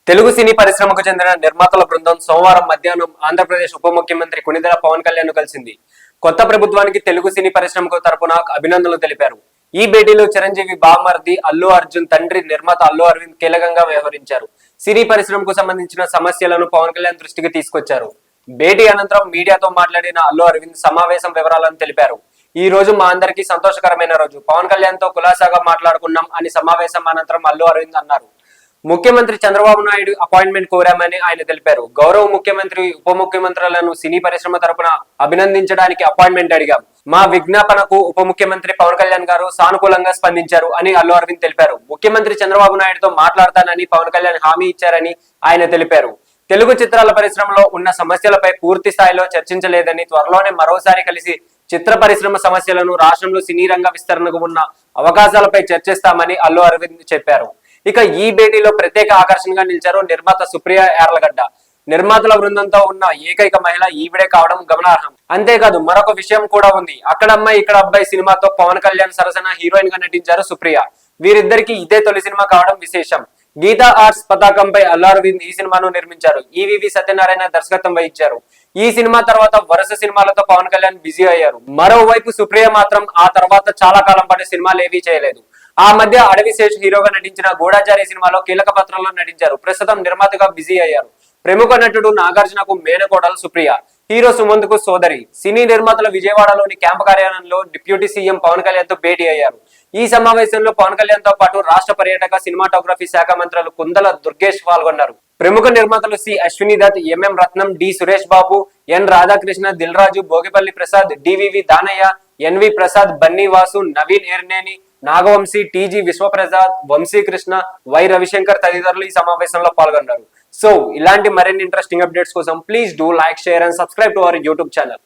తెలుగు సినీ పరిశ్రమకు చెందిన నిర్మాతల బృందం సోమవారం మధ్యాహ్నం ఆంధ్రప్రదేశ్ ఉప ముఖ్యమంత్రి కొణిదెల పవన్ కళ్యాణ్ ను కలిసింది. కొత్త ప్రభుత్వానికి తెలుగు సినీ పరిశ్రమకు తరపున అభినందనలు తెలిపారు. ఈ భేటీలో చిరంజీవి బామర్ది అల్లు అర్జున్ తండ్రి నిర్మాత అల్లు అరవింద్ కీలకంగా వ్యవహరించారు. సినీ పరిశ్రమకు సంబంధించిన సమస్యలను పవన్ కళ్యాణ్ దృష్టికి తీసుకొచ్చారు. భేటీ అనంతరం మీడియాతో మాట్లాడిన అల్లు అరవింద్ సమావేశం వివరాలను తెలిపారు. ఈ రోజు మా అందరికీ సంతోషకరమైన రోజు. పవన్ కళ్యాణ్ తో కులాసాగా మాట్లాడుకున్నాం అని సమావేశం అనంతరం అల్లు అరవింద్ అన్నారు. ముఖ్యమంత్రి చంద్రబాబు నాయుడు అపాయింట్మెంట్ కోరామని ఆయన తెలిపారు. గౌరవ ముఖ్యమంత్రి ఉప ముఖ్యమంత్రులను సినీ పరిశ్రమ తరపున అభినందించడానికి అపాయింట్మెంట్ అడిగాం. మా విజ్ఞాపనకు ఉప ముఖ్యమంత్రి పవన్ కళ్యాణ్ గారు సానుకూలంగా స్పందించారు అని అల్లు అరవింద్ తెలిపారు. ముఖ్యమంత్రి చంద్రబాబు నాయుడుతో మాట్లాడతానని పవన్ కళ్యాణ్ హామీ ఇచ్చారని ఆయన తెలిపారు. తెలుగు చిత్రాల పరిశ్రమలో ఉన్న సమస్యలపై పూర్తి స్థాయిలో చర్చించలేదని, త్వరలోనే మరోసారి కలిసి చిత్ర పరిశ్రమ సమస్యలను, రాష్ట్రంలో సినీ రంగ విస్తరణకు ఉన్న అవకాశాలపై చర్చిస్తామని అల్లు అరవింద్ చెప్పారు. ఇక ఈ భేటీలో ప్రత్యేక ఆకర్షణగా నిలిచారు నిర్మాత సుప్రియ యార్లగడ్డ. నిర్మాతల బృందంతో ఉన్న ఏకైక మహిళ ఈవిడే కావడం గమనార్హం. అంతేకాదు మరొక విషయం కూడా ఉంది. అక్కడ అమ్మాయి ఇక్కడ అబ్బాయి సినిమాతో పవన్ కళ్యాణ్ సరసన హీరోయిన్ గా నటించారు సుప్రియ. వీరిద్దరికి ఇదే తొలి సినిమా కావడం విశేషం. గీతా ఆర్ట్స్ పతాకంపై అల్లు అరవింద్ ఈ సినిమాను నిర్మించారు. ఈవీవి సత్యనారాయణ దర్శకత్వం వహించారు. ఈ సినిమా తర్వాత వరుస సినిమాలతో పవన్ కళ్యాణ్ బిజీ అయ్యారు. మరోవైపు సుప్రియ మాత్రం ఆ తర్వాత చాలా కాలం పాటు సినిమాలు ఏవీ చేయలేదు. ఆ మధ్య అడవిశేష్ హీరోగా నటించిన గూఢాచారి సినిమాలో కీలక పాత్రలో నటించారు. ప్రస్తుతం నిర్మాతగా బిజీ అయ్యారు. ప్రముఖ నటుడు నాగార్జునకు మేనకోడలు సుప్రియ, హీరో సుమంత్ కు సోదరి. సినీ నిర్మాతల విజయవాడలోని క్యాంపు కార్యాలయంలో డిప్యూటీ సీఎం పవన్ కళ్యాణ్ తో భేటీ అయ్యారు. ఈ సమావేశంలో పవన్ కళ్యాణ్ తో పాటు రాష్ట్ర పర్యాటక సినిమాటోగ్రఫీ శాఖ మంత్రులు కుందల దుర్గేష్ పాల్గొన్నారు. ప్రముఖ నిర్మాతలు C Ashwini Dutt, MM Ratnam, D Suresh Babu, N Radhakrishna, Dil Raju, Bhogipalli Prasad, DVV Danayya, NV Prasad, Bunny Vasu, Naveen Yerneni, Nagavamsi, TG Vishwaprasad, Vamsikrishna, Y Ravishankar తదితరులు ఈ సమావేశంలో పాల్గొన్నారు. సో ఇలాంటి మరిన్ని ఇంట్రెస్టింగ్ అప్డేట్స్ కోసం please do like, share and subscribe to our YouTube channel.